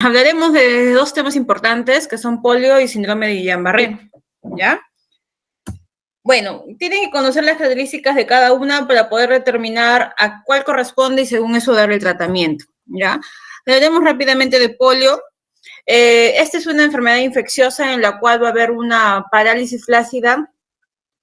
Hablaremos de dos temas importantes que son polio y síndrome de Guillain-Barré, ¿ya? Bueno, tienen que conocer las características de cada una para poder determinar a cuál corresponde y según eso darle el tratamiento, ¿ya? Hablaremos rápidamente de polio. Esta es una enfermedad infecciosa en la cual va a haber una parálisis flácida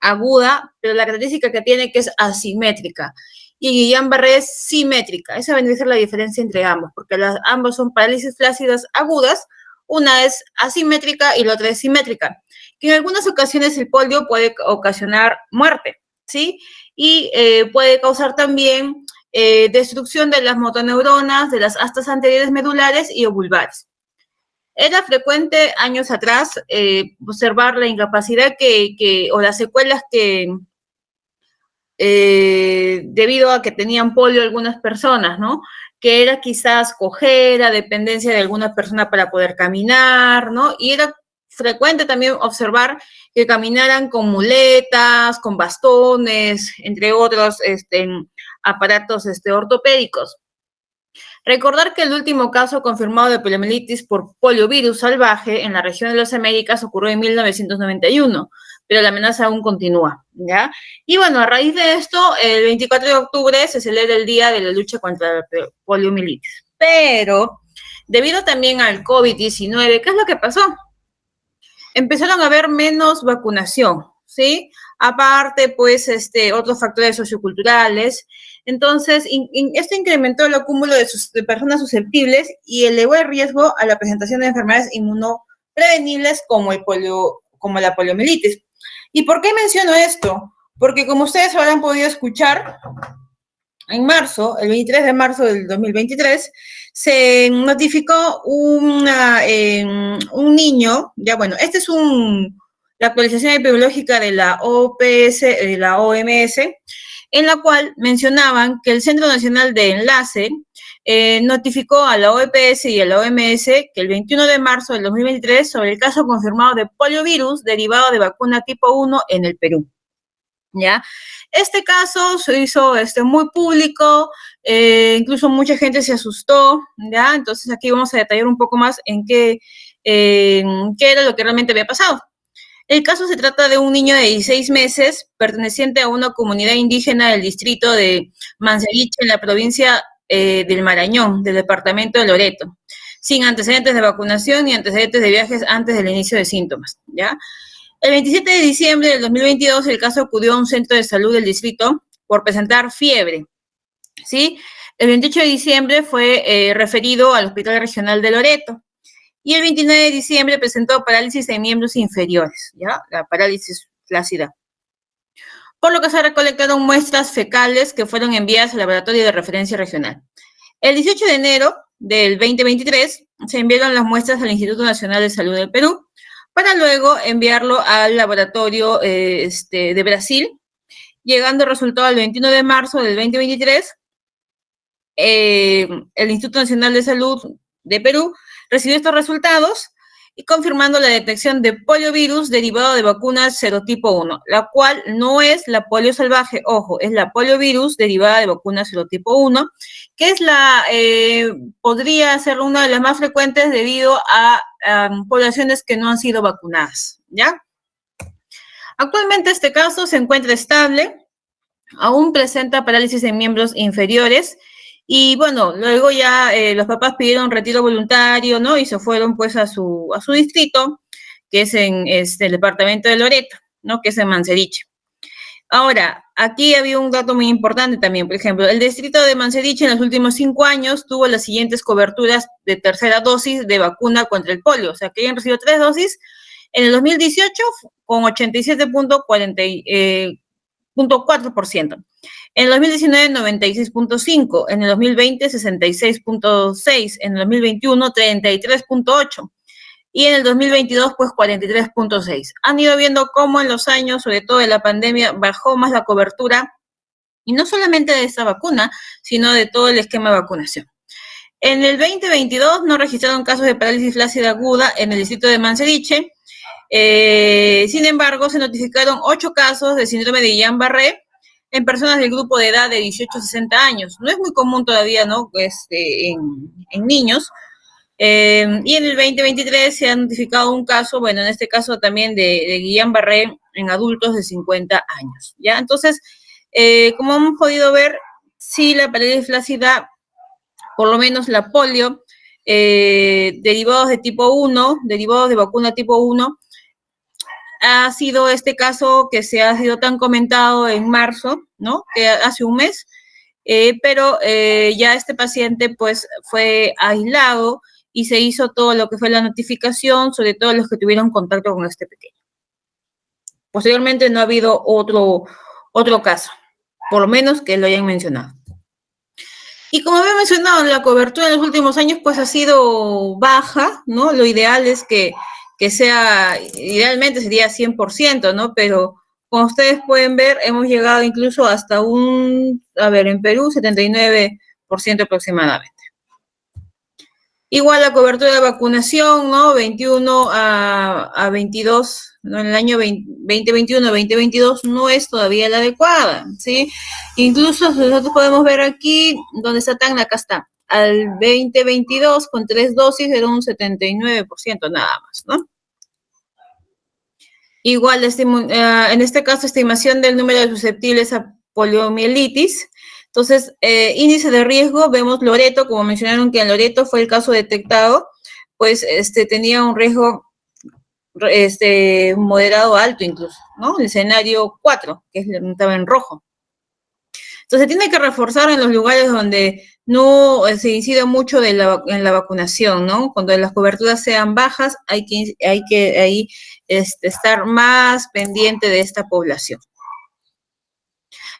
aguda, pero la característica que tiene que es asimétrica. Y Guillain-Barré es simétrica. Esa vendría a ser la diferencia entre ambos, porque ambos son parálisis flácidas agudas. Una es asimétrica y la otra es simétrica. Que en algunas ocasiones el polio puede ocasionar muerte, ¿sí? Y puede causar también destrucción de las motoneuronas, de las astas anteriores medulares y ovulares. Era frecuente años atrás observar la incapacidad o las secuelas que debido a que tenían polio algunas personas, ¿no? Que era quizás cojera, dependencia de alguna persona para poder caminar, ¿no? Y era frecuente también observar que caminaran con muletas, con bastones, entre otros aparatos ortopédicos. Recordar que el último caso confirmado de poliomielitis por poliovirus salvaje en la región de las Américas ocurrió en 1991, pero la amenaza aún continúa, ¿ya? Y bueno, a raíz de esto, el 24 de octubre se celebra el Día de la Lucha contra la Poliomielitis. Pero, debido también al COVID-19, ¿qué es lo que pasó? Empezaron a haber menos vacunación, ¿sí? Aparte, pues, otros factores socioculturales. Entonces, esto incrementó el acúmulo de personas susceptibles y elevó el riesgo a la presentación de enfermedades inmunoprevenibles como la poliomielitis. ¿Y por qué menciono esto? Porque como ustedes habrán podido escuchar, en marzo, el 23 de marzo del 2023, se notificó un niño, ya bueno, esta es la actualización epidemiológica de la OPS, de la OMS, en la cual mencionaban que el Centro Nacional de Enlace notificó a la OPS y a la OMS que el 21 de marzo del 2023 sobre el caso confirmado de poliovirus derivado de vacuna tipo 1 en el Perú. ¿Ya? Este caso se hizo muy público, incluso mucha gente se asustó, ¿ya? Entonces aquí vamos a detallar un poco más en qué era lo que realmente había pasado. El caso se trata de un niño de 16 meses perteneciente a una comunidad indígena del distrito de Manseriche en la provincia del Marañón, del departamento de Loreto, sin antecedentes de vacunación ni antecedentes de viajes antes del inicio de síntomas, ¿ya? El 27 de diciembre del 2022, el caso acudió a un centro de salud del distrito por presentar fiebre, ¿sí? El 28 de diciembre fue referido al Hospital Regional de Loreto. Y el 29 de diciembre presentó parálisis en miembros inferiores, ¿ya? La parálisis flácida. Por lo que se recolectaron muestras fecales que fueron enviadas al laboratorio de referencia regional. El 18 de enero del 2023 se enviaron las muestras al Instituto Nacional de Salud del Perú, para luego enviarlo al laboratorio de Brasil, llegando el resultado el 21 de marzo del 2023. El Instituto Nacional de Salud de Perú recibió estos resultados y confirmando la detección de poliovirus derivado de vacunas serotipo 1, la cual no es la polio salvaje, ojo, es la poliovirus derivada de vacunas serotipo 1, que es podría ser una de las más frecuentes debido a poblaciones que no han sido vacunadas, ¿ya? Actualmente este caso se encuentra estable, aún presenta parálisis en miembros inferiores, y bueno, luego ya los papás pidieron retiro voluntario, ¿no? Y se fueron pues a su distrito, que es en el departamento de Loreto, ¿no? Que es en Manseriche. Ahora, aquí había un dato muy importante también. Por ejemplo, el distrito de Manseriche en los últimos 5 años tuvo las siguientes coberturas de tercera dosis de vacuna contra el polio. O sea, que hayan recibido 3 dosis. En el 2018, con 87.4%. En el 2019, 96.5%. En el 2020, 66.6%. En el 2021, 33.8%. Y en el 2022, pues 43.6%. Han ido viendo cómo en los años, sobre todo de la pandemia, bajó más la cobertura, y no solamente de esta vacuna, sino de todo el esquema de vacunación. En el 2022 no registraron casos de parálisis flácida aguda en el distrito de Manseriche. Sin embargo, se notificaron 8 casos de síndrome de Guillain-Barré en personas del grupo de edad de 18 a 60 años. No es muy común todavía, ¿no? En niños, Y en el 2023 se ha notificado un caso, bueno, en este caso también de Guillain-Barré en adultos de 50 años, ¿ya? Entonces, como hemos podido ver, sí, la parálisis flácida, por lo menos la polio, derivados de tipo 1, derivados de vacuna tipo 1, ha sido este caso que se ha sido tan comentado en marzo, ¿no? Que hace un mes, pero ya este paciente pues fue aislado y se hizo todo lo que fue la notificación, sobre todo los que tuvieron contacto con este pequeño. Posteriormente no ha habido otro caso, por lo menos que lo hayan mencionado. Y como había mencionado, la cobertura en los últimos años pues ha sido baja, ¿no? Lo ideal es que sea, idealmente sería 100%, ¿no? Pero como ustedes pueden ver, hemos llegado incluso hasta en Perú, 79% aproximadamente. Igual la cobertura de vacunación, ¿no? 21 a 22, ¿no? En el año 2021-2022 no es todavía la adecuada, ¿sí? Incluso nosotros podemos ver aquí, donde está tan, acá está, al 2022 con 3 dosis era un 79% nada más, ¿no? Igual, en este caso, estimación del número de susceptibles a poliomielitis. Entonces, índice de riesgo, vemos Loreto, como mencionaron que en Loreto fue el caso detectado, pues tenía un riesgo moderado alto incluso, ¿no? El escenario 4, que estaba en rojo. Entonces, tiene que reforzar en los lugares donde no se incide mucho en la vacunación, ¿no? Cuando las coberturas sean bajas, hay que ahí estar más pendiente de esta población.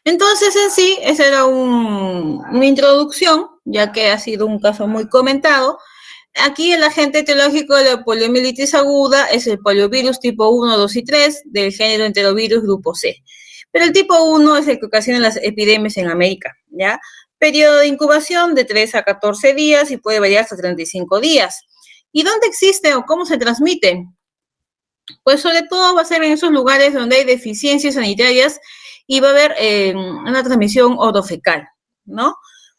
Entonces, en sí, esa era una introducción, ya que ha sido un caso muy comentado. Aquí el agente etiológico de la poliomielitis aguda es el poliovirus tipo 1, 2 y 3 del género enterovirus grupo C. Pero el tipo 1 es el que ocasiona las epidemias en América, ¿ya? Periodo de incubación de 3 a 14 días y puede variar hasta 35 días. ¿Y dónde existe o cómo se transmite? Pues sobre todo va a ser en esos lugares donde hay deficiencias sanitarias y va a haber una transmisión orofecal, ¿no?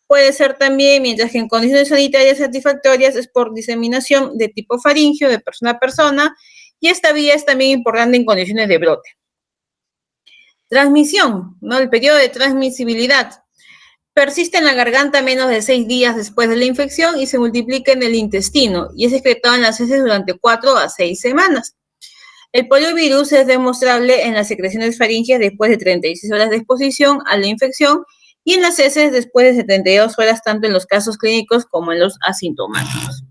Puede ser también, mientras que en condiciones sanitarias satisfactorias es por diseminación de tipo faríngeo de persona a persona, y esta vía es también importante en condiciones de brote. Transmisión, ¿no? El periodo de transmisibilidad. Persiste en la garganta menos de 6 días después de la infección y se multiplica en el intestino y es excretado en las heces durante 4 a 6 semanas. El poliovirus es demostrable en las secreciones faríngeas después de 36 horas de exposición a la infección y en las heces después de 72 horas, tanto en los casos clínicos como en los asintomáticos.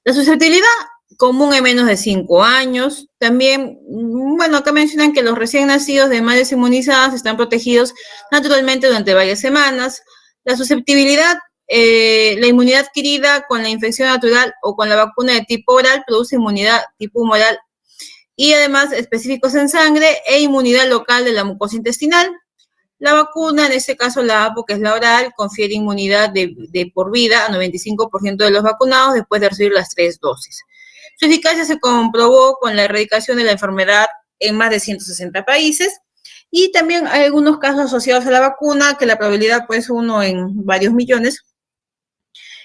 La susceptibilidad común en menos de 5 años. También, bueno, acá mencionan que los recién nacidos de madres inmunizadas están protegidos naturalmente durante varias semanas. La susceptibilidad, la inmunidad adquirida con la infección natural o con la vacuna de tipo oral produce inmunidad tipo humoral y además específicos en sangre e inmunidad local de la mucosa intestinal. La vacuna, en este caso la APO, que es la oral, confiere inmunidad de por vida a 95% de los vacunados después de recibir las 3 dosis. Su eficacia se comprobó con la erradicación de la enfermedad en más de 160 países y también hay algunos casos asociados a la vacuna que la probabilidad pues 1 en varios millones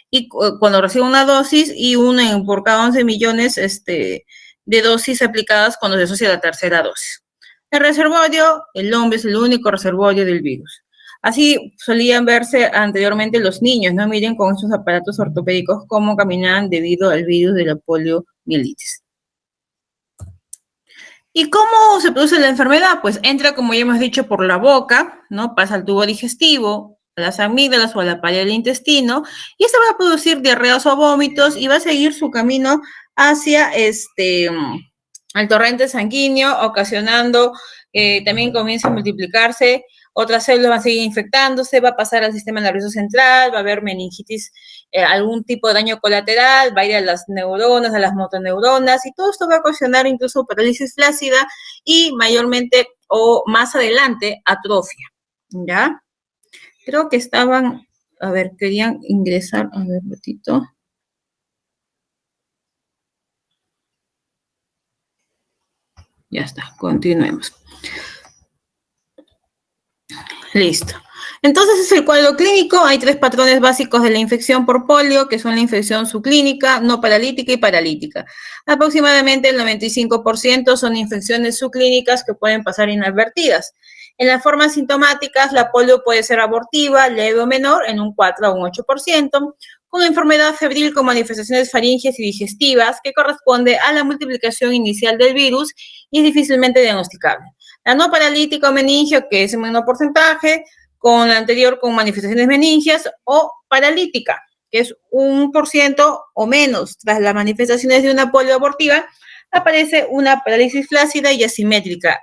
y cuando recibe una dosis y 1 por cada 11 millones de dosis aplicadas cuando se asocia la tercera dosis. El reservorio, el hombre es el único reservorio del virus. Así solían verse anteriormente los niños, ¿no? Miren con esos aparatos ortopédicos cómo caminaban debido al virus de la poliomielitis. ¿Y cómo se produce la enfermedad? Pues entra, como ya hemos dicho, por la boca, ¿no? Pasa al tubo digestivo, a las amígdalas o a la pared del intestino, y esto va a producir diarreas o vómitos y va a seguir su camino hacia el torrente sanguíneo, ocasionando también comienza a multiplicarse, otras células van a seguir infectándose, va a pasar al sistema nervioso central, va a haber meningitis, algún tipo de daño colateral, va a ir a las neuronas, a las motoneuronas, y todo esto va a ocasionar incluso parálisis flácida y mayormente o más adelante atrofia, ¿ya? Creo que estaban, a ver, querían ingresar, a ver, ratito. Ya está, continuemos. Listo. Entonces, es el cuadro clínico. Hay 3 patrones básicos de la infección por polio, que son la infección subclínica, no paralítica y paralítica. Aproximadamente el 95% son infecciones subclínicas que pueden pasar inadvertidas. En las formas sintomáticas, la polio puede ser abortiva, leve o menor, en un 4 o un 8%, con enfermedad febril con manifestaciones faringias y digestivas, que corresponde a la multiplicación inicial del virus y es difícilmente diagnosticable. La no paralítica o meningio, que es un menor porcentaje, con la anterior con manifestaciones meningias, o paralítica, que es 1% o menos. Tras las manifestaciones de una polio abortiva, aparece una parálisis flácida y asimétrica.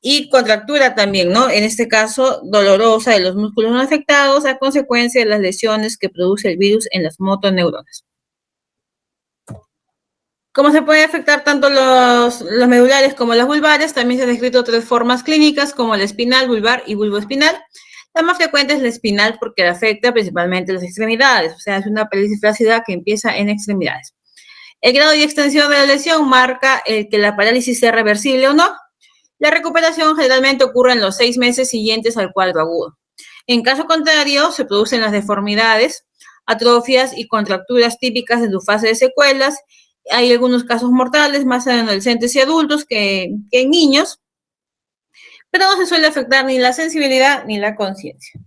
Y contractura también, ¿no? En este caso, dolorosa de los músculos no afectados a consecuencia de las lesiones que produce el virus en las motoneuronas. Como se puede afectar tanto los medulares como los vulvares, también se han descrito 3 formas clínicas como la espinal, vulvar y vulvoespinal. La más frecuente es la espinal porque afecta principalmente las extremidades, o sea, es una parálisis flácida que empieza en extremidades. El grado y extensión de la lesión marca el que la parálisis sea reversible o no. La recuperación generalmente ocurre en los 6 meses siguientes al cuadro agudo. En caso contrario, se producen las deformidades, atrofias y contracturas típicas de su fase de secuelas. Hay algunos casos mortales, más en adolescentes y adultos que en niños, pero no se suele afectar ni la sensibilidad ni la conciencia.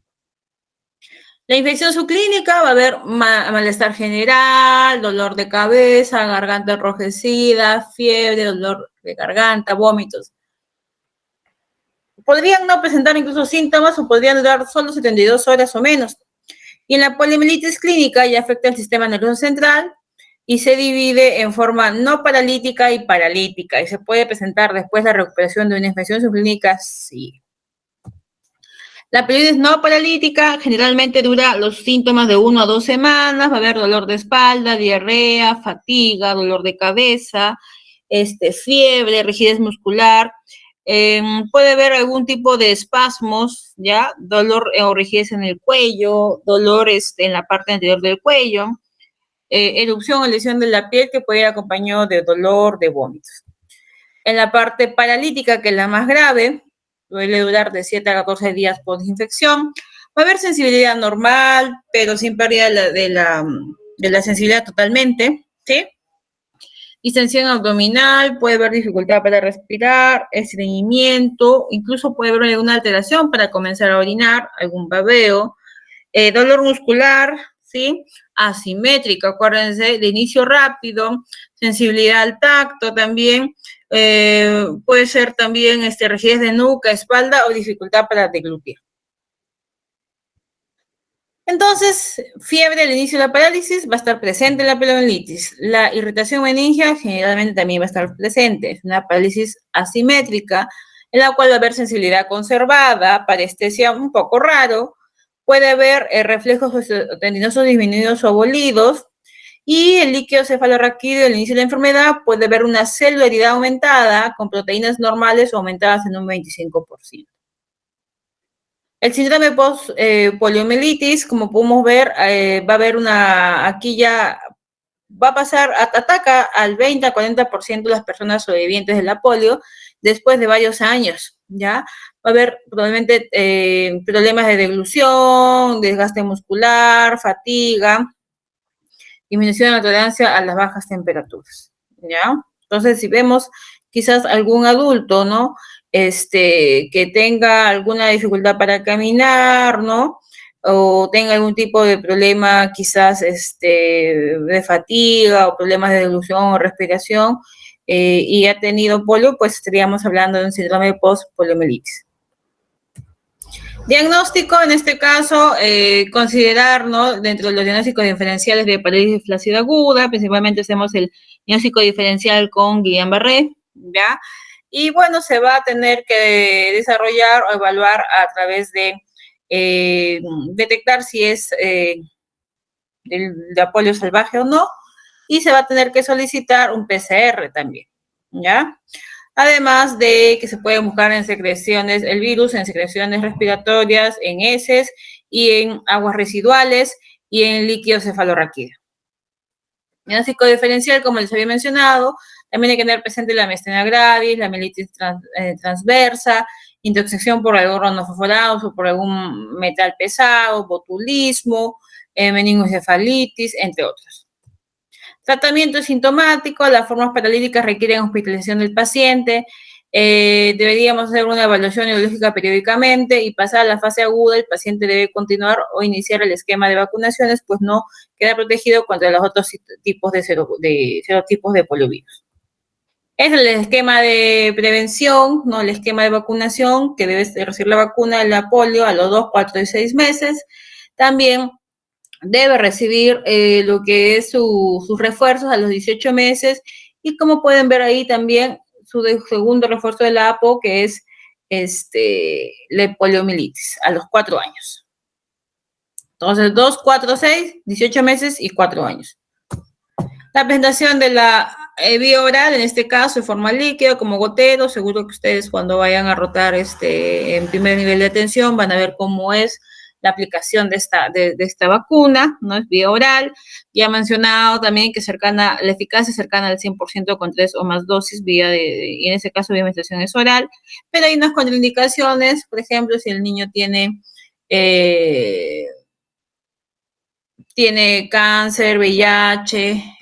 La infección subclínica va a haber malestar general, dolor de cabeza, garganta enrojecida, fiebre, dolor de garganta, vómitos. Podrían no presentar incluso síntomas o podrían durar solo 72 horas o menos. Y en la poliomielitis clínica ya afecta el sistema nervioso central y se divide en forma no paralítica y paralítica. Y se puede presentar después de la recuperación de una infección subclínica, sí. La poliomielitis no paralítica generalmente dura los síntomas de 1 a 2 semanas. Va a haber dolor de espalda, diarrea, fatiga, dolor de cabeza, fiebre, rigidez muscular. Puede haber algún tipo de espasmos, ¿ya? Dolor o rigidez en el cuello, dolor en la parte anterior del cuello, erupción o lesión de la piel que puede ir acompañado de dolor, de vómitos. En la parte paralítica, que es la más grave, puede durar de 7 a 14 días por infección. Va a haber sensibilidad normal, pero sin pérdida de la sensibilidad totalmente, ¿sí? Distensión abdominal, puede haber dificultad para respirar, estreñimiento, incluso puede haber alguna alteración para comenzar a orinar, algún babeo, dolor muscular, ¿sí? Asimétrico, acuérdense, de inicio rápido, sensibilidad al tacto también, puede ser también rigidez de nuca, espalda o dificultad para deglutir. Entonces, fiebre al inicio de la parálisis va a estar presente en la poliomielitis. La irritación meningia generalmente también va a estar presente. Es una parálisis asimétrica en la cual va a haber sensibilidad conservada, parestesia un poco raro, puede haber reflejos tendinosos disminuidos o abolidos, y el líquido cefalorraquídeo al inicio de la enfermedad puede haber una celularidad aumentada con proteínas normales aumentadas en un 25%. El síndrome post-poliomielitis, como podemos ver, va a haber aquí ya va a pasar, ataca al 20 a 40% de las personas sobrevivientes de la polio después de varios años, ¿ya? Va a haber probablemente problemas de deglución, desgaste muscular, fatiga, disminución de la tolerancia a las bajas temperaturas, ¿ya? Entonces, si vemos quizás algún adulto, ¿no? Que tenga alguna dificultad para caminar, ¿no? O tenga algún tipo de problema quizás de fatiga o problemas de deglución o respiración y ha tenido polio, pues estaríamos hablando de un síndrome post-poliomielitis. Diagnóstico, en este caso, considerar, ¿no? Dentro de los diagnósticos diferenciales de parálisis flácida aguda, principalmente hacemos el diagnóstico diferencial con Guillain-Barré, ¿ya? Y bueno, se va a tener que desarrollar o evaluar a través de detectar si es de polio salvaje o no, y se va a tener que solicitar un PCR también, ¿ya? Además de que se puede buscar en secreciones, el virus en secreciones respiratorias, en heces y en aguas residuales y en líquido cefalorraquídeo. Diagnóstico diferencial, como les había mencionado, también hay que tener presente la miastenia gravis, la mielitis transversa, intoxicación por algodón fosforados o por algún metal pesado, botulismo, meningoencefalitis, entre otros. Tratamiento sintomático, las formas paralíticas requieren hospitalización del paciente, deberíamos hacer una evaluación neurológica periódicamente y pasar a la fase aguda, el paciente debe continuar o iniciar el esquema de vacunaciones, pues no queda protegido contra los otros tipos de serotipos de poliovirus. Es el esquema de prevención, ¿no? El esquema de vacunación, que debe recibir la vacuna de la polio a los 2, 4 y 6 meses. También debe recibir lo que es sus refuerzos a los 18 meses. Y como pueden ver ahí también, su segundo refuerzo de la APO, que es la poliomielitis, a los 4 años. Entonces, 2, 4, 6, 18 meses y 4 años. La presentación de la vía oral, en este caso, en forma líquida, como gotero. Seguro que ustedes cuando vayan a rotar en primer nivel de atención van a ver cómo es la aplicación de esta vacuna, ¿no? Es vía oral. Ya he mencionado también que la eficacia es cercana al 100% con 3 o más dosis, y en ese caso vía administración es oral, pero hay unas contraindicaciones, por ejemplo, si el niño tiene cáncer, VIH,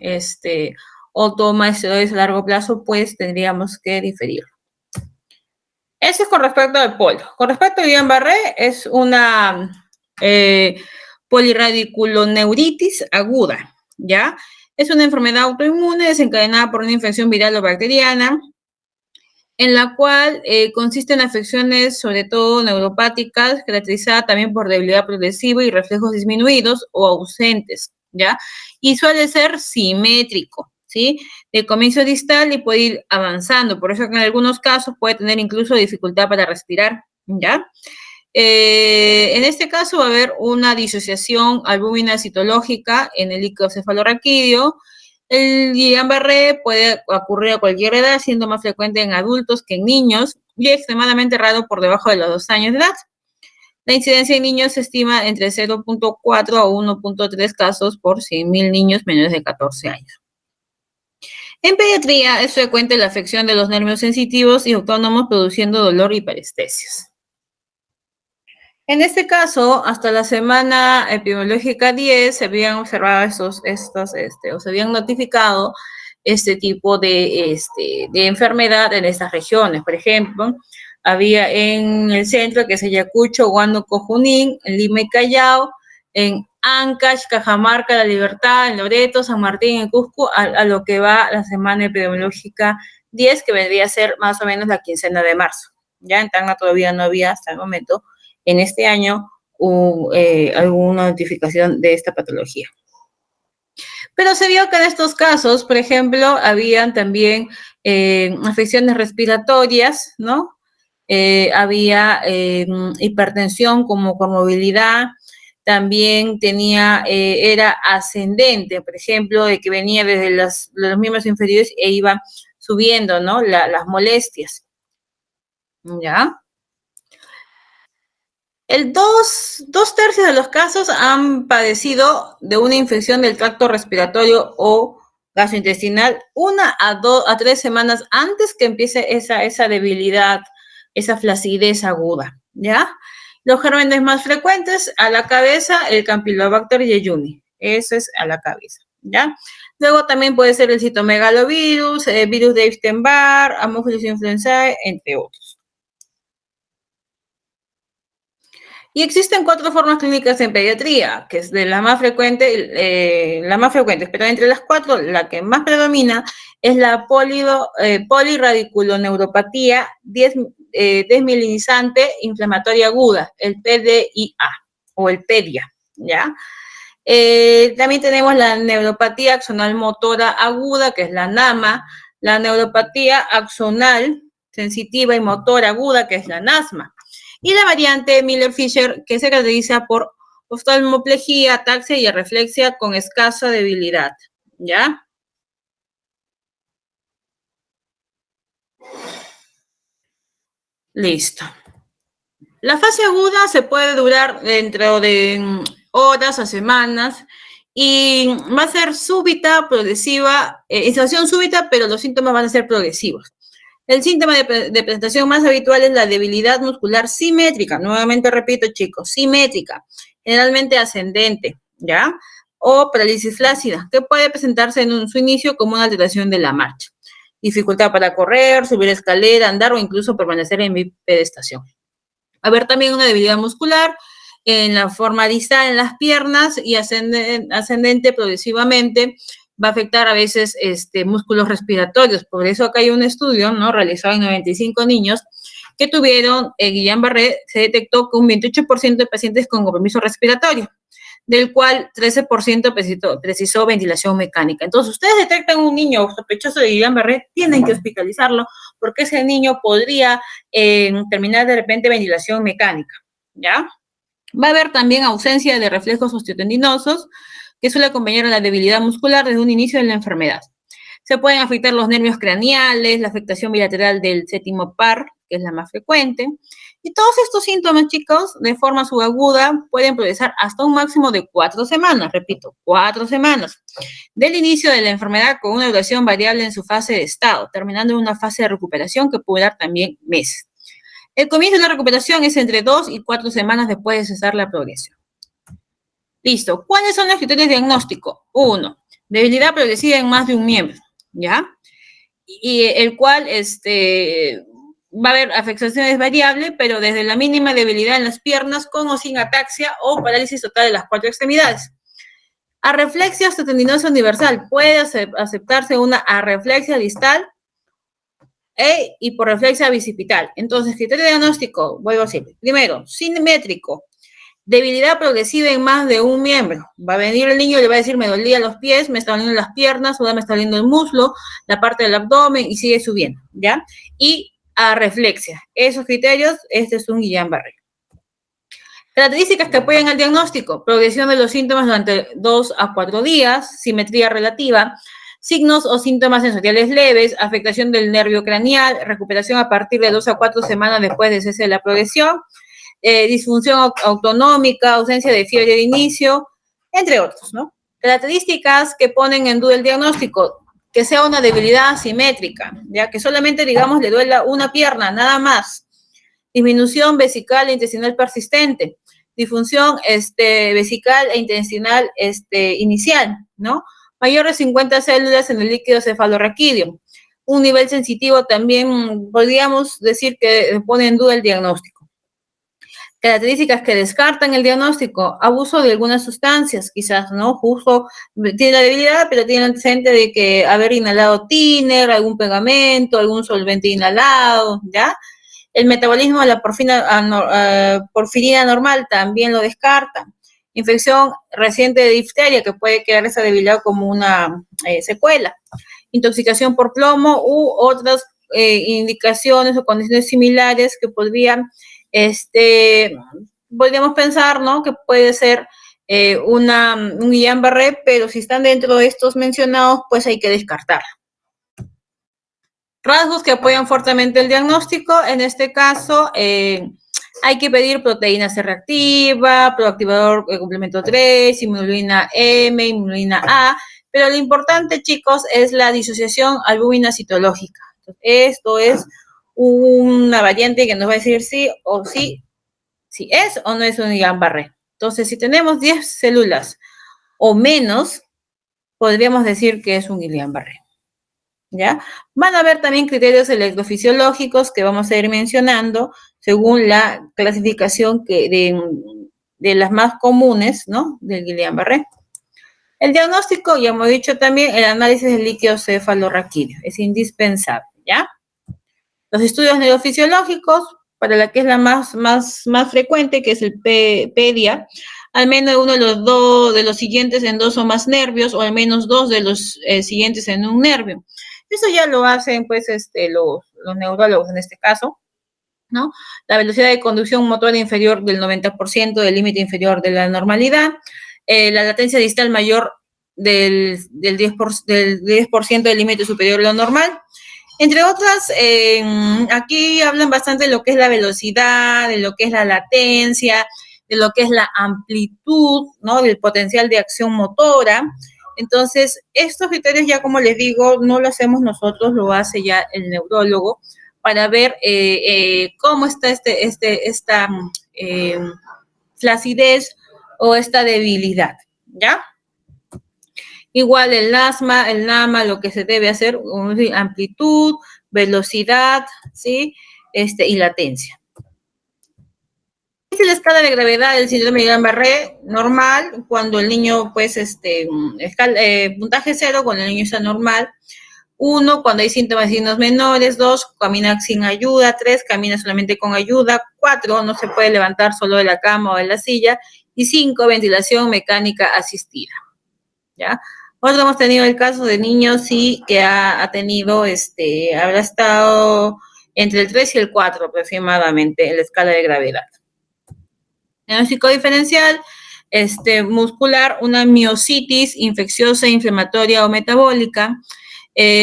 o toma esteroides a largo plazo, pues tendríamos que diferirlo. Eso es con respecto al polio. Con respecto a Guillain-Barré, es una polirradiculoneuritis aguda, ¿ya? Es una enfermedad autoinmune desencadenada por una infección viral o bacteriana, en la cual consiste en afecciones, sobre todo neuropáticas, caracterizada también por debilidad progresiva y reflejos disminuidos o ausentes, ¿ya? Y suele ser simétrico, ¿sí? De comienzo distal y puede ir avanzando, por eso que en algunos casos puede tener incluso dificultad para respirar, ¿ya? En este caso va a haber una disociación albúmina citológica en el líquido cefalorraquídeo. El Guillain-Barré puede ocurrir a cualquier edad, siendo más frecuente en adultos que en niños y extremadamente raro por debajo de los 2 años de edad. La incidencia en niños se estima entre 0.4 a 1.3 casos por 100.000 niños menores de 14 años. En pediatría es frecuente la afección de los nervios sensitivos y autónomos produciendo dolor y parestesias. En este caso, hasta la semana epidemiológica 10 se habían observado o se habían notificado este tipo de enfermedad en estas regiones. Por ejemplo, había en el centro, que es Ayacucho, Huánuco, Junín, en Lima y Callao, en Ancash, Cajamarca, La Libertad, en Loreto, San Martín, en Cusco, a lo que va la semana epidemiológica 10, que vendría a ser más o menos la quincena de marzo. Ya en Tacna todavía no había hasta el momento, en este año, alguna notificación de esta patología. Pero se vio que en estos casos, por ejemplo, habían también afecciones respiratorias, ¿no? Había hipertensión como comorbilidad, también era ascendente, por ejemplo, de que venía desde los miembros inferiores e iba subiendo, ¿no? Las molestias, ¿ya? Dos tercios de los casos han padecido de una infección del tracto respiratorio o gastrointestinal 1 a 3 semanas antes que empiece esa debilidad, esa flacidez aguda, ¿ya? Los gérmenes más frecuentes a la cabeza, el Campylobacter jejuni, eso es a la cabeza, ¿ya? Luego también puede ser el citomegalovirus, el virus de Epstein-Barr, Haemophilus influenzae, entre otros. Y existen 4 formas clínicas en pediatría, que es de las más frecuentes, pero entre las 4, la que más predomina es la polirradiculoneuropatía desmielinizante inflamatoria aguda, el PDIA o el PEDIA, ¿ya? También tenemos la neuropatía axonal motora aguda, que es la NAMA, la neuropatía axonal sensitiva y motora aguda, que es la NASMA. Y la variante Miller-Fisher, que se caracteriza por oftalmoplegia, ataxia y arreflexia con escasa debilidad, ¿ya? Listo. La fase aguda se puede durar dentro de horas a semanas y va a ser súbita, progresiva, instalación súbita, pero los síntomas van a ser progresivos. El síntoma de presentación más habitual es la debilidad muscular simétrica. Nuevamente repito, chicos, simétrica, generalmente ascendente, ¿ya? O parálisis flácida, que puede presentarse en su inicio como una alteración de la marcha. Dificultad para correr, subir escalera, andar o incluso permanecer en bipedestación. A ver también una debilidad muscular en la forma distal en las piernas y ascendente progresivamente va a afectar a veces músculos respiratorios. Por eso acá hay un estudio, ¿no?, realizado en 95 niños que tuvieron Guillain-Barré. Se detectó que un 28% de pacientes con compromiso respiratorio, del cual 13% precisó ventilación mecánica. Entonces, ustedes detectan un niño sospechoso de Guillain-Barré, tienen que hospitalizarlo porque ese niño podría terminar de repente ventilación mecánica, ¿ya? Va a haber también ausencia de reflejos osteotendinosos, que suele acompañar a la debilidad muscular desde un inicio de la enfermedad. Se pueden afectar los nervios craneales, la afectación bilateral del séptimo par, que es la más frecuente. Y todos estos síntomas, chicos, de forma subaguda, pueden progresar hasta un máximo de 4 semanas, repito, 4 semanas, del inicio de la enfermedad, con una duración variable en su fase de estado, terminando en una fase de recuperación que puede dar también meses. El comienzo de la recuperación es entre 2 y 4 semanas después de cesar la progresión. Listo. ¿Cuáles son los criterios de diagnóstico? 1. Debilidad progresiva en más de un miembro, ¿ya? Y el cual va a haber afectaciones variables, pero desde la mínima debilidad en las piernas con o sin ataxia o parálisis total de las 4 extremidades. Arreflexia osteotendinosa universal. Puede aceptarse una arreflexia distal e hiporreflexia bicipital. Entonces, criterio de diagnóstico, vuelvo a decir, primero, simétrico, debilidad progresiva en más de un miembro. Va a venir el niño y le va a decir, me dolían los pies, me está doliendo las piernas, o me está doliendo el muslo, la parte del abdomen, y sigue subiendo, ¿ya? Y arreflexia. Esos criterios, este es un Guillain-Barré. Características que apoyan al diagnóstico: progresión de los síntomas durante 2 a 4 días, simetría relativa, signos o síntomas sensoriales leves, afectación del nervio craneal, recuperación a partir de 2 a 4 semanas después de cese de la progresión, disfunción autonómica, ausencia de fiebre de inicio, entre otros, ¿no? Características que ponen en duda el diagnóstico: que sea una debilidad asimétrica, ya que solamente, digamos, le duela una pierna, nada más. Disminución vesical e intestinal persistente, disfunción vesical e intestinal inicial, ¿no? Mayor de 50 células en el líquido cefalorraquídeo. Un nivel sensitivo también podríamos decir que pone en duda el diagnóstico. Características que descartan el diagnóstico: abuso de algunas sustancias, quizás, ¿no? Justo tiene la debilidad, pero tiene el antecedente de que haber inhalado thinner, algún pegamento, algún solvente inhalado, ¿ya? El metabolismo de la porfirina normal también lo descarta. Infección reciente de difteria, que puede quedar esa debilidad como una secuela. Intoxicación por plomo u otras indicaciones o condiciones similares que podríamos pensar, ¿no?, que puede ser un Guillain-Barré, pero si están dentro de estos mencionados, pues hay que descartarla. Rasgos que apoyan fuertemente el diagnóstico: en este caso, hay que pedir proteína C reactiva, proactivador complemento 3, inmunoglobulina M, inmunoglobulina A, pero lo importante, chicos, es la disociación albúmina citológica. Esto es una variante que nos va a decir sí o sí, si es o no es un Guillain-Barré. Entonces, si tenemos 10 células o menos, podríamos decir que es un Guillain-Barré, ¿ya? Van a haber también criterios electrofisiológicos que vamos a ir mencionando según la clasificación de las más comunes, ¿no?, del Guillain-Barré. El diagnóstico, ya hemos dicho también, el análisis del líquido cefalorraquídeo es indispensable, ¿ya? Los estudios neurofisiológicos, para la que es la más frecuente, que es el PEDIA, al menos uno de los siguientes en 2 o más nervios, o al menos 2 de los siguientes en un nervio. Eso ya lo hacen, pues, los neurólogos en este caso, ¿no? La velocidad de conducción motora inferior del 90% del límite inferior de la normalidad, la latencia distal mayor del 10% del límite superior de lo normal, entre otras. Aquí hablan bastante de lo que es la velocidad, de lo que es la latencia, de lo que es la amplitud, ¿no?, del potencial de acción motora, Entonces, estos criterios ya, como les digo, no lo hacemos nosotros, lo hace ya el neurólogo para ver cómo está esta flacidez o esta debilidad, ¿ya? Igual el asma, el NAMA, lo que se debe hacer, amplitud, velocidad, ¿sí? Y latencia. Esta es la escala de gravedad del síndrome de Guillain-Barré, normal, cuando el niño, pues, puntaje 0, cuando el niño está normal. 1, cuando hay síntomas y signos menores. 2, camina sin ayuda. 3, camina solamente con ayuda. 4, no se puede levantar solo de la cama o de la silla. Y 5, ventilación mecánica asistida, ¿ya? Nosotros hemos tenido el caso de niños, sí, que ha tenido, habrá estado entre el 3 y el 4 aproximadamente en la escala de gravedad. Diagnóstico diferencial, muscular, una miositis infecciosa, inflamatoria o metabólica.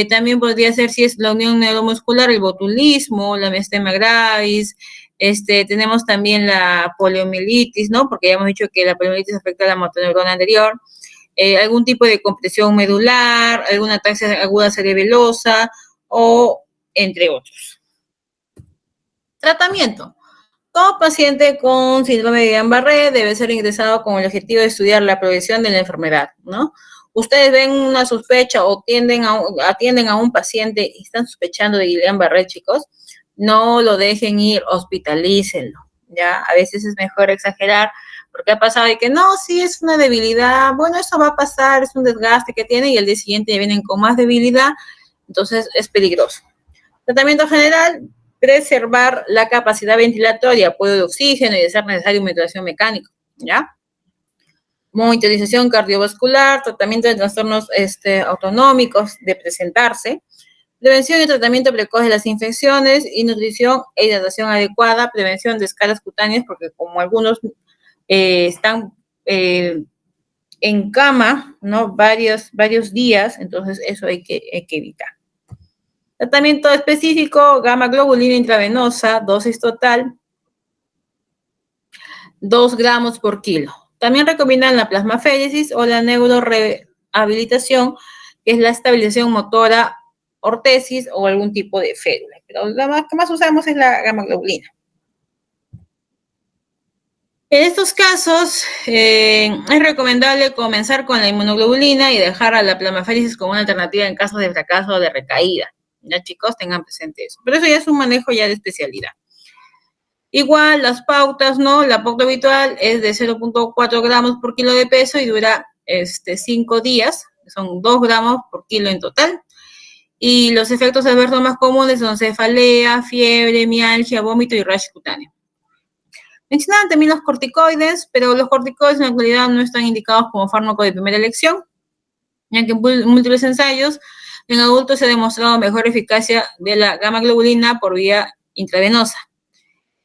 También podría ser, si es la unión neuromuscular, el botulismo, la miastenia gravis. Tenemos también la poliomielitis, ¿no? Porque ya hemos dicho que la poliomielitis afecta a la motoneurona anterior. Algún tipo de compresión medular, alguna ataxia aguda cerebelosa, o entre otros. Tratamiento. Todo paciente con síndrome de Guillain-Barré debe ser ingresado con el objetivo de estudiar la progresión de la enfermedad, ¿no? Ustedes ven una sospecha o atienden a un paciente y están sospechando de Guillain-Barré, chicos, no lo dejen ir, hospitalícenlo, ¿ya? A veces es mejor exagerar, porque ha pasado de que no, sí es una debilidad, bueno, eso va a pasar, es un desgaste que tiene, y el día siguiente vienen con más debilidad, entonces es peligroso. Tratamiento general: preservar la capacidad ventilatoria, apoyo de oxígeno y de ser necesario ventilación mecánica, ¿ya? Monitorización cardiovascular, tratamiento de trastornos autonómicos de presentarse, prevención y tratamiento precoz de las infecciones, y nutrición e hidratación adecuada, prevención de escalas cutáneas, porque como algunos están en cama, ¿no? Varios días, entonces eso hay que evitar. Tratamiento específico: gamma globulina intravenosa, dosis total 2 gramos por kilo. También recomiendan la plasmaféresis o la neurorehabilitación, que es la estabilización motora, ortesis o algún tipo de férula. Pero la que más usamos es la gamma globulina. En estos casos, es recomendable comenzar con la inmunoglobulina y dejar a la plasmaféresis como una alternativa en caso de fracaso o de recaída. Ya, chicos, tengan presente eso. Pero eso ya es un manejo ya de especialidad. Igual, las pautas, ¿no? La pauta habitual es de 0.4 gramos por kilo de peso y dura 5 días. Son 2 gramos por kilo en total. Y los efectos adversos más comunes son cefalea, fiebre, mialgia, vómito y rash cutáneo. Mencionaban también los corticoides, pero los corticoides en la actualidad no están indicados como fármaco de primera elección, ya que en múltiples ensayos en adultos se ha demostrado mejor eficacia de la gamma globulina por vía intravenosa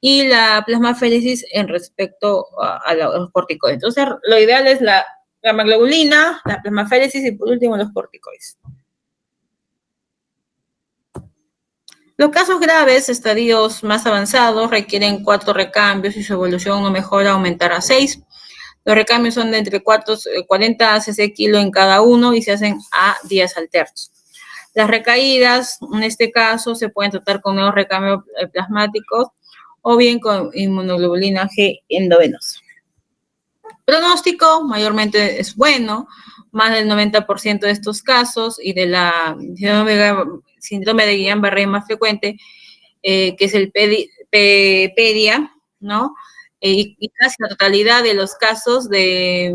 y la plasmaféresis en respecto a los corticoides. Entonces, lo ideal es la gamma globulina, la plasmaféresis y por último los corticoides. Los casos graves, estadios más avanzados, requieren 4 recambios y su evolución no mejora aumentar a 6. Los recambios son de entre 40 cc kilo en cada uno y se hacen a días alternos. Las recaídas, en este caso, se pueden tratar con nuevos recambios plasmáticos o bien con inmunoglobulina G endovenosa. Pronóstico mayormente es bueno, más del 90% de estos casos, y de la síndrome de Guillain-Barré más frecuente, que es el PEDIA, ¿no? Y casi la totalidad de los casos de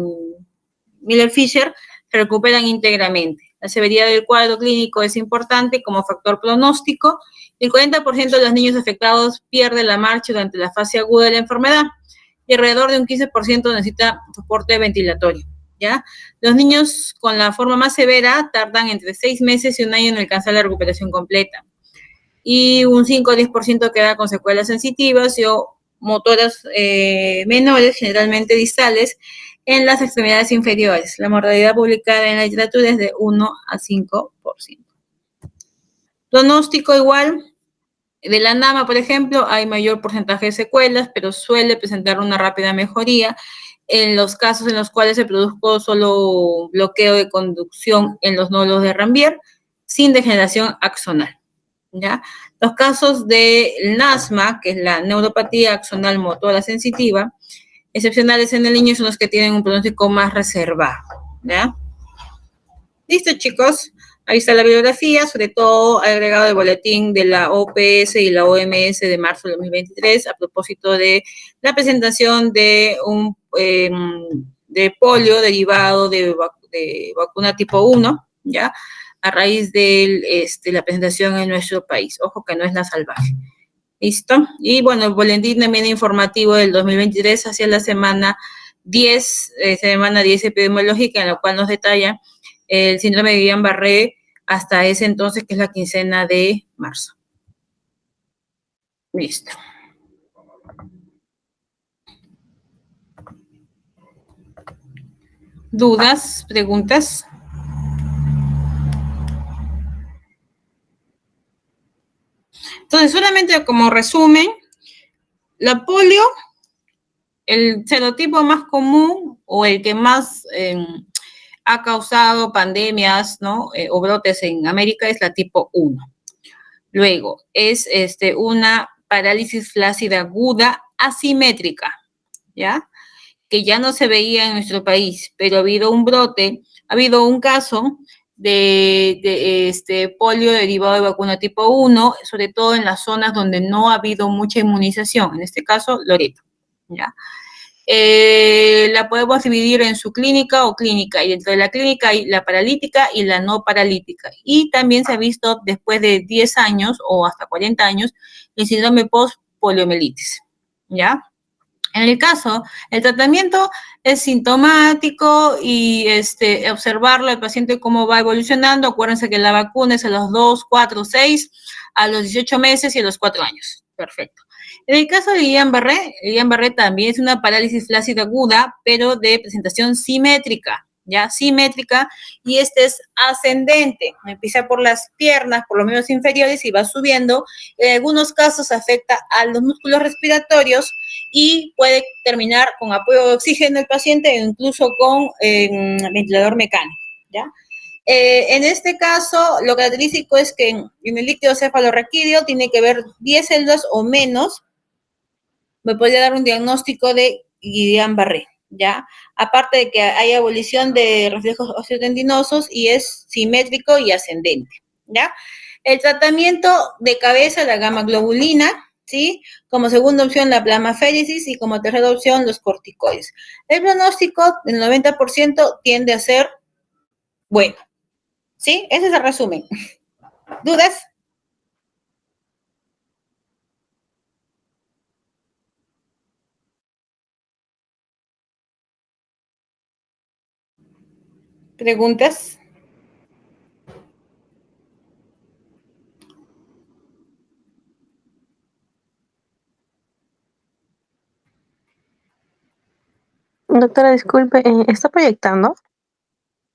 Miller-Fisher se recuperan íntegramente. La severidad del cuadro clínico es importante como factor pronóstico. El 40% de los niños afectados pierde la marcha durante la fase aguda de la enfermedad y alrededor de un 15% necesita soporte ventilatorio, ¿ya? Los niños con la forma más severa tardan entre 6 meses y 1 año en alcanzar la recuperación completa. Y un 5 o 10% queda con secuelas sensitivas o motoras menores, generalmente distales, en las extremidades inferiores. La mortalidad publicada en la literatura es de 1 a 5%. Pronóstico igual. De la NAMA, por ejemplo, hay mayor porcentaje de secuelas, pero suele presentar una rápida mejoría en los casos en los cuales se produjo solo bloqueo de conducción en los nódulos de Ranvier, sin degeneración axonal, ¿ya? Los casos de NASMA, que es la neuropatía axonal motora sensitiva, excepcionales en el niño son los que tienen un pronóstico más reservado, ¿ya? Listo, chicos. Ahí está la bibliografía, sobre todo agregado el boletín de la OPS y la OMS de marzo de 2023 a propósito de la presentación de un de polio derivado de vacuna tipo 1, ¿ya? A raíz de la presentación en nuestro país. Ojo que no es la salvaje. ¿Listo? Y bueno, el boletín también informativo del 2023 hacia la semana 10 epidemiológica, en la cual nos detalla el síndrome de Guillain-Barré hasta ese entonces, que es la quincena de marzo. Listo. ¿Dudas? ¿Preguntas? Entonces, solamente como resumen, la polio, el serotipo más común o el que más ha causado pandemias, ¿no? O brotes en América es la tipo 1. Luego, es una parálisis flácida aguda asimétrica, ¿ya? Que ya no se veía en nuestro país, pero ha habido un brote, ha habido un caso de polio derivado de vacuna tipo 1, sobre todo en las zonas donde no ha habido mucha inmunización, en este caso, Loreto, ¿ya? La podemos dividir en su clínica o clínica, y dentro de la clínica hay la paralítica y la no paralítica. Y también se ha visto después de 10 años o hasta 40 años el síndrome post-poliomielitis, ¿ya? En el caso, el tratamiento es sintomático y observarlo al paciente cómo va evolucionando. Acuérdense que la vacuna es a los 2, 4, 6, a los 18 meses y a los 4 años. Perfecto. En el caso de Guillain-Barré también es una parálisis flácida aguda, pero de presentación simétrica, ¿ya? Simétrica, y es ascendente. Empieza por las piernas, por los miembros inferiores y va subiendo. En algunos casos afecta a los músculos respiratorios y puede terminar con apoyo de oxígeno el paciente o incluso con ventilador mecánico, ¿ya? En este caso, lo característico es que en el líquido cefalorraquídeo tiene que haber 10 células o menos. Me podría dar un diagnóstico de Guillain-Barré, ¿ya? Aparte de que hay abolición de reflejos osteotendinosos y es simétrico y ascendente, ¿ya? El tratamiento de cabeza, la gamma globulina, ¿sí? Como segunda opción, la plasmaféresis y como tercera opción, los corticoides. El pronóstico del 90% tiende a ser bueno, ¿sí? Ese es el resumen. ¿Dudas? ¿Preguntas? Doctora, disculpe, ¿está proyectando?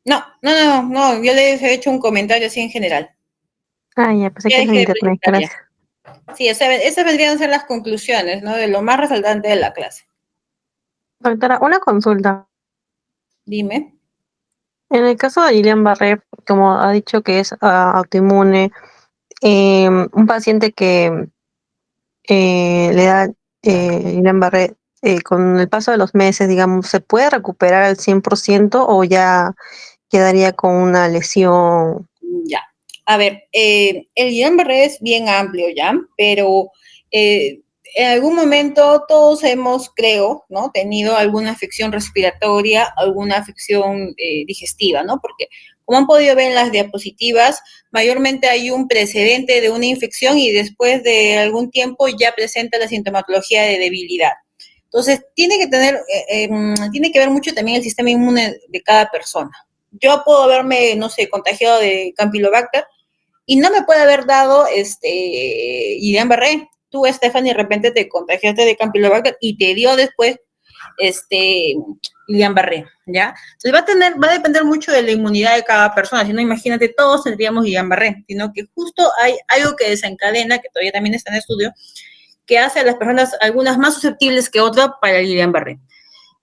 No, yo les he hecho un comentario así en general. Ah, ya, pensé Ya que era dejé el de internet, proyectar ya. gracias. Sí, esas vendrían a ser las conclusiones, ¿no? De lo más resaltante de la clase. Doctora, una consulta. Dime. En el caso de Guillain-Barré, como ha dicho que es autoinmune, un paciente que le da Guillain-Barré, con el paso de los meses, digamos, ¿se puede recuperar al 100% o ya quedaría con una lesión? Ya. A ver, el Guillain-Barré es bien amplio, ¿ya? Pero en algún momento todos hemos, creo, ¿no? Tenido alguna afección respiratoria, alguna afección digestiva, ¿no? Porque como han podido ver en las diapositivas, mayormente hay un precedente de una infección y después de algún tiempo ya presenta la sintomatología de debilidad. Entonces, tiene que ver mucho también el sistema inmune de cada persona. Yo puedo haberme, no sé, contagiado de Campylobacter y no me puede haber dado Guillain-Barré. Tú, Stephanie, de repente te contagiaste de Campylobacter y te dio después Guillain-Barré, ¿ya? Entonces va a depender mucho de la inmunidad de cada persona. Si no, imagínate, todos tendríamos Guillain-Barré, sino que justo hay algo que desencadena, que todavía también está en estudio, que hace a las personas, algunas más susceptibles que otras, para el Guillain-Barré.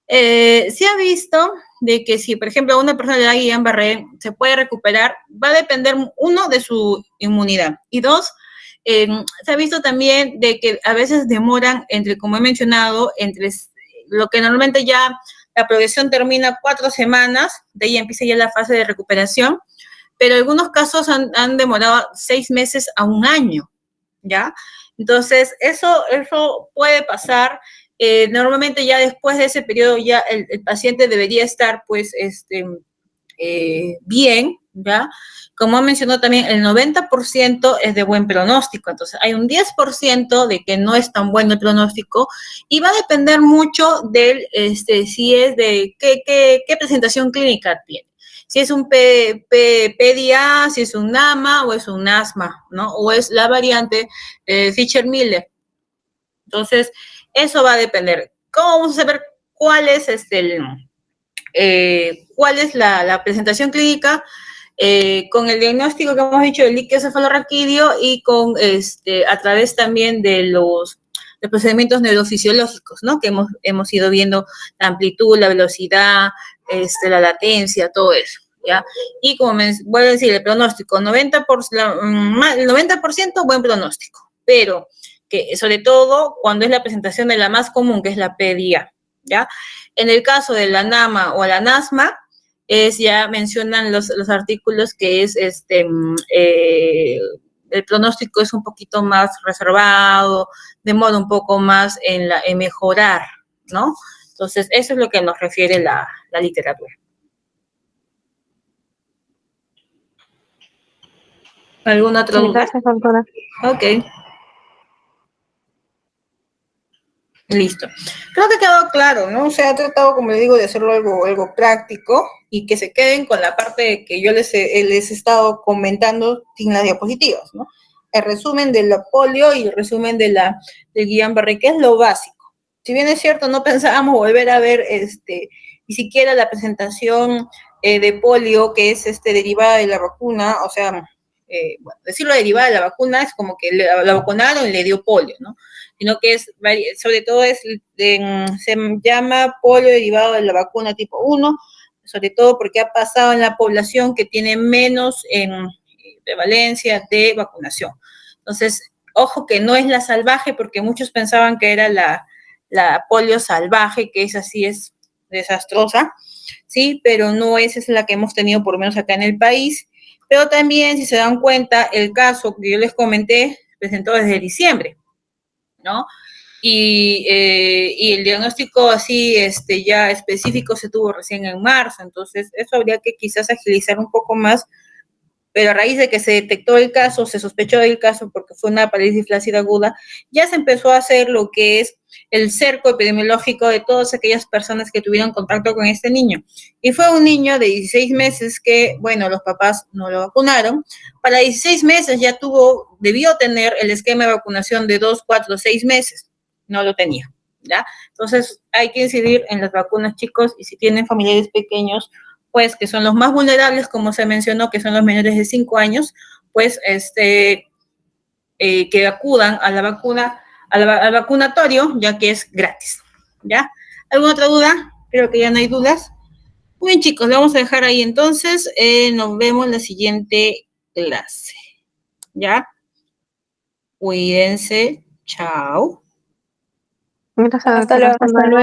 Se ha visto de que si, por ejemplo, a una persona le da Guillain-Barré, se puede recuperar, va a depender, uno, de su inmunidad, y dos, se ha visto también de que a veces demoran entre, como he mencionado, entre lo que normalmente ya la progresión termina 4 semanas, de ahí empieza ya la fase de recuperación, pero algunos casos han demorado 6 meses a 1 año, ¿ya? Entonces, eso puede pasar. Normalmente ya después de ese periodo ya el paciente debería estar, pues, bien, ¿ya? Como mencionó también, el 90% es de buen pronóstico, entonces hay un 10% de que no es tan bueno el pronóstico y va a depender mucho del, si es de qué presentación clínica tiene. Si es un PDA, si es un NAMA o es un asma, ¿no? O es la variante Fischer-Miller. Entonces, eso va a depender. ¿Cómo vamos a saber cuál es cuál es la presentación clínica? Con el diagnóstico que hemos dicho del líquido cefalorraquídeo y con a través también de los procedimientos neurofisiológicos, ¿no? Que hemos ido viendo la amplitud, la velocidad, la latencia, todo eso, ¿ya? Y como vuelvo a decir, el pronóstico, el 90% buen pronóstico, pero que sobre todo cuando es la presentación de la más común, que es la PDA, ¿ya? En el caso de la NAMA o la NASMA, ya mencionan los artículos que es el pronóstico es un poquito más reservado, demora un poco más en mejorar, ¿no? Entonces, eso es lo que nos refiere la literatura. ¿Alguna otra duda? Gracias, doctora. Ok. Listo. Creo que ha quedado claro, ¿no? O sea, he tratado, como le digo, de hacerlo algo práctico y que se queden con la parte que yo les he estado comentando sin las diapositivas, ¿no? El resumen de la polio y el resumen del Guillain-Barré, que es lo básico. Si bien es cierto, no pensábamos volver a ver ni siquiera la presentación de polio, que es derivada de la vacuna, o sea, bueno, decirlo derivada de la vacuna es como que la vacunaron y le dio polio, ¿no? Sino que es, sobre todo se llama polio derivado de la vacuna tipo 1, sobre todo porque ha pasado en la población que tiene menos prevalencia de vacunación. Entonces, ojo que no es la salvaje, porque muchos pensaban que era la polio salvaje, que esa sí es desastrosa, ¿sí? Pero no esa es la que hemos tenido por lo menos acá en el país. Pero también, si se dan cuenta, el caso que yo les comenté presentó desde diciembre, ¿no? Y el diagnóstico así ya específico se tuvo recién en marzo, entonces eso habría que quizás agilizar un poco más, pero a raíz de que se detectó el caso, se sospechó del caso porque fue una parálisis flácida aguda, ya se empezó a hacer lo que es el cerco epidemiológico de todas aquellas personas que tuvieron contacto con este niño. Y fue un niño de 16 meses que, bueno, los papás no lo vacunaron. Para 16 meses ya debió tener el esquema de vacunación de 2, 4, 6 meses. No lo tenía, ¿ya? Entonces hay que incidir en las vacunas, chicos, y si tienen familiares pequeños, pues que son los más vulnerables, como se mencionó, que son los menores de 5 años, pues que acudan a la vacuna, al vacunatorio, ya que es gratis, ¿ya? ¿Alguna otra duda? Creo que ya no hay dudas. Muy bien, chicos, le vamos a dejar ahí entonces. Nos vemos en la siguiente clase, ¿ya? Cuídense. Chao. Gracias, Hasta doctora. luego. Hasta luego.